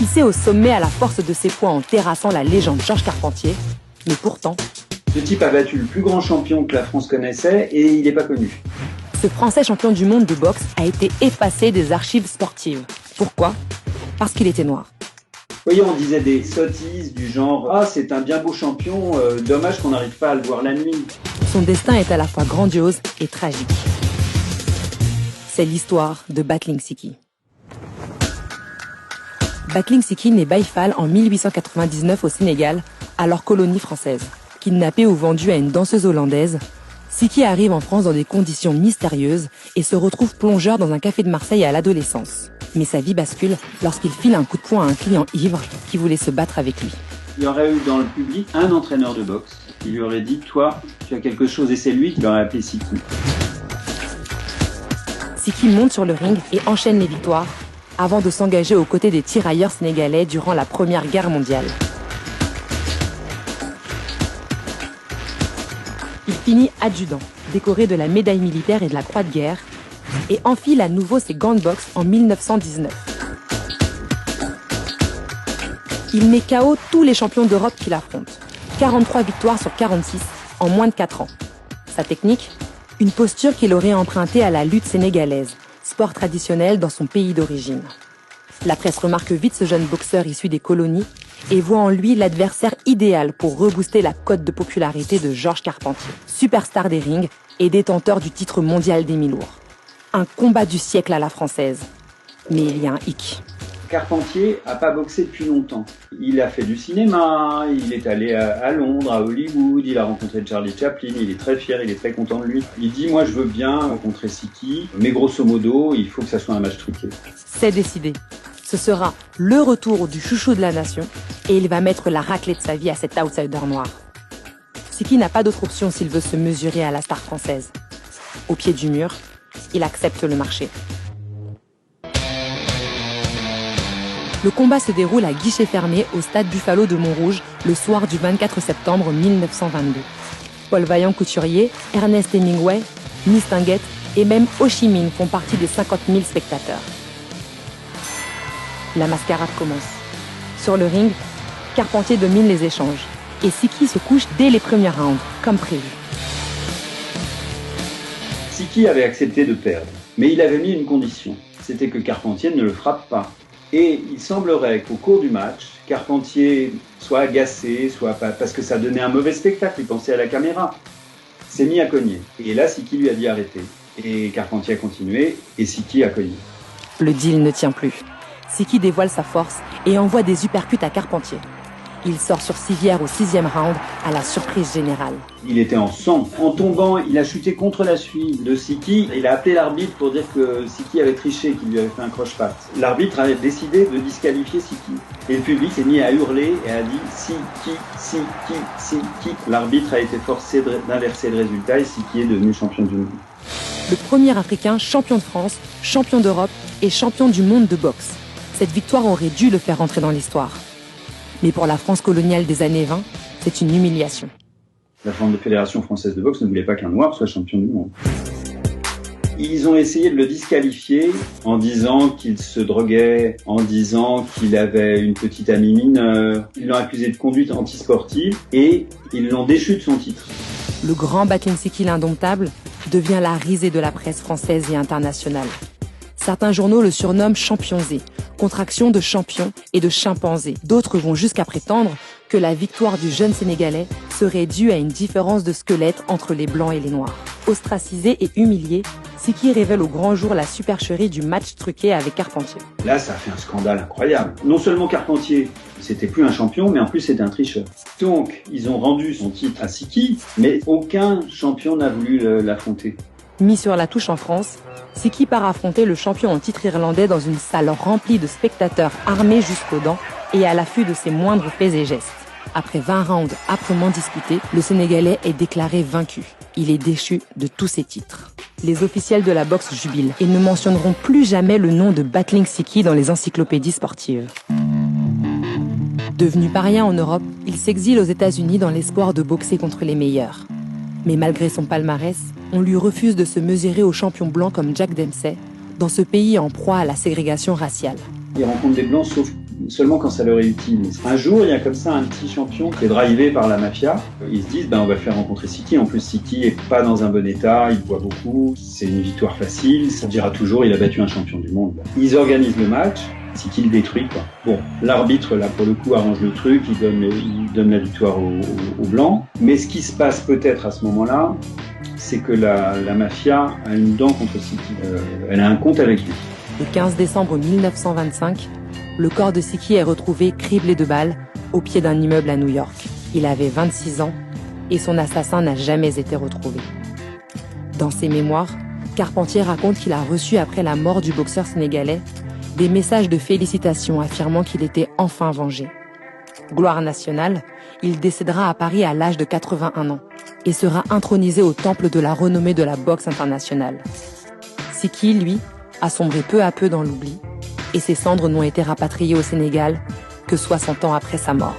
Hissé au sommet à la force de ses poings en terrassant la légende Georges Carpentier, mais pourtant... Ce type a battu le plus grand champion que la France connaissait et il n'est pas connu. Ce Français champion du monde de boxe a été effacé des archives sportives. Pourquoi ? Parce qu'il était noir. Vous voyez, on disait des sottises du genre « Ah, c'est un bien beau champion, dommage qu'on n'arrive pas à le voir la nuit ». Son destin est à la fois grandiose et tragique. C'est l'histoire de Battling Siki. Battling Siki naît Baïfal en 1899 au Sénégal, alors colonie française. Kidnappé ou vendu à une danseuse hollandaise, Siki arrive en France dans des conditions mystérieuses et se retrouve plongeur dans un café de Marseille à l'adolescence. Mais sa vie bascule lorsqu'il file un coup de poing à un client ivre qui voulait se battre avec lui. Il y aurait eu dans le public un entraîneur de boxe qui lui aurait dit « Toi, tu as quelque chose » et c'est lui qui l'aurait appelé Siki. Siki monte sur le ring et enchaîne les victoires avant de s'engager aux côtés des tirailleurs sénégalais durant la Première Guerre mondiale. Il finit adjudant, décoré de la médaille militaire et de la croix de guerre, et enfile à nouveau ses gants de boxe en 1919. Il met KO tous les champions d'Europe qu'il affronte. 43 victoires sur 46 en moins de 4 ans. Sa technique ? Une posture qu'il aurait empruntée à la lutte sénégalaise, sport traditionnel dans son pays d'origine. La presse remarque vite ce jeune boxeur issu des colonies et voit en lui l'adversaire idéal pour rebooster la cote de popularité de Georges Carpentier, superstar des rings et détenteur du titre mondial des mi-lourds. Un combat du siècle à la française. Mais il y a un hic. Carpentier n'a pas boxé depuis longtemps. Il a fait du cinéma, il est allé à Londres, à Hollywood, il a rencontré Charlie Chaplin, il est très fier, il est très content de lui. Il dit « Moi, je veux bien rencontrer Siki, mais grosso modo, il faut que ça soit un match truqué. » C'est décidé. Ce sera le retour du chouchou de la nation et il va mettre la raclée de sa vie à cet outsider noir. Siki n'a pas d'autre option s'il veut se mesurer à la star française. Au pied du mur, il accepte le marché. Le combat se déroule à guichet fermé au stade Buffalo de Montrouge le soir du 24 septembre 1922. Paul Vaillant-Couturier, Ernest Hemingway, Mistinguett et même Ho Chi Minh font partie des 50 000 spectateurs. La mascarade commence. Sur le ring, Carpentier domine les échanges et Siki se couche dès les premiers rounds, comme prévu. Siki avait accepté de perdre, mais il avait mis une condition, c'était que Carpentier ne le frappe pas. Et il semblerait qu'au cours du match, Carpentier soit agacé, soit pas, parce que ça donnait un mauvais spectacle, il pensait à la caméra. S'est mis à cogner. Et là, Siki lui a dit arrêter. Et Carpentier a continué, et Siki a cogné. Le deal ne tient plus. Siki dévoile sa force et envoie des uppercuts à Carpentier. Il sort sur civière au 6e round à la surprise générale. Il était en sang. En tombant, il a chuté contre la cheville de Siki. Il a appelé l'arbitre pour dire que Siki avait triché, qu'il lui avait fait un croche-patte. L'arbitre a décidé de disqualifier Siki. Et le public s'est mis à hurler et a dit « Siki, Siki, Siki ». L'arbitre a été forcé d'inverser le résultat et Siki est devenu champion du monde. Le premier Africain champion de France, champion d'Europe et champion du monde de boxe. Cette victoire aurait dû le faire entrer dans l'histoire. Mais pour la France coloniale des années 20, c'est une humiliation. La Fédération française de boxe ne voulait pas qu'un noir soit champion du monde. Ils ont essayé de le disqualifier en disant qu'il se droguait, en disant qu'il avait une petite amie mineure. Ils l'ont accusé de conduite antisportive et ils l'ont déchu de son titre. Le grand Battling Siki l'indomptable devient la risée de la presse française et internationale. Certains journaux le surnomment Champion Z, contraction de champion et de chimpanzé. D'autres vont jusqu'à prétendre que la victoire du jeune Sénégalais serait due à une différence de squelette entre les Blancs et les Noirs. Ostracisé et humilié, Siki révèle au grand jour la supercherie du match truqué avec Carpentier. Là, ça a fait un scandale incroyable. Non seulement Carpentier, c'était plus un champion, mais en plus c'était un tricheur. Donc, ils ont rendu son titre à Siki, mais aucun champion n'a voulu l'affronter. Mis sur la touche en France, Siki part affronter le champion en titre irlandais dans une salle remplie de spectateurs armés jusqu'aux dents et à l'affût de ses moindres faits et gestes. Après 20 rounds âprement disputés, le Sénégalais est déclaré vaincu. Il est déchu de tous ses titres. Les officiels de la boxe jubilent et ne mentionneront plus jamais le nom de Battling Siki dans les encyclopédies sportives. Devenu paria en Europe, il s'exile aux États-Unis dans l'espoir de boxer contre les meilleurs. Mais malgré son palmarès, on lui refuse de se mesurer aux champions blancs comme Jack Dempsey, dans ce pays en proie à la ségrégation raciale. Il rencontre des blancs seulement quand ça leur est utile. Un jour, il y a comme ça un petit champion qui est drivé par la mafia. Ils se disent, on va faire rencontrer Siki. En plus, Siki est pas dans un bon état, il boit beaucoup, c'est une victoire facile. Ça dira toujours, il a battu un champion du monde. Ils organisent le match. Siki le détruit, quoi. Bon, l'arbitre, là, pour le coup, arrange le truc, il donne la victoire aux Blancs. Mais ce qui se passe peut-être à ce moment-là, c'est que la mafia a une dent contre Siki. Elle a un compte avec lui. Le 15 décembre 1925, le corps de Siki est retrouvé criblé de balles au pied d'un immeuble à New York. Il avait 26 ans et son assassin n'a jamais été retrouvé. Dans ses mémoires, Carpentier raconte qu'il a reçu après la mort du boxeur sénégalais des messages de félicitations affirmant qu'il était enfin vengé. Gloire nationale, il décédera à Paris à l'âge de 81 ans et sera intronisé au temple de la renommée de la boxe internationale. Siki, lui, a sombré peu à peu dans l'oubli et ses cendres n'ont été rapatriées au Sénégal que 60 ans après sa mort.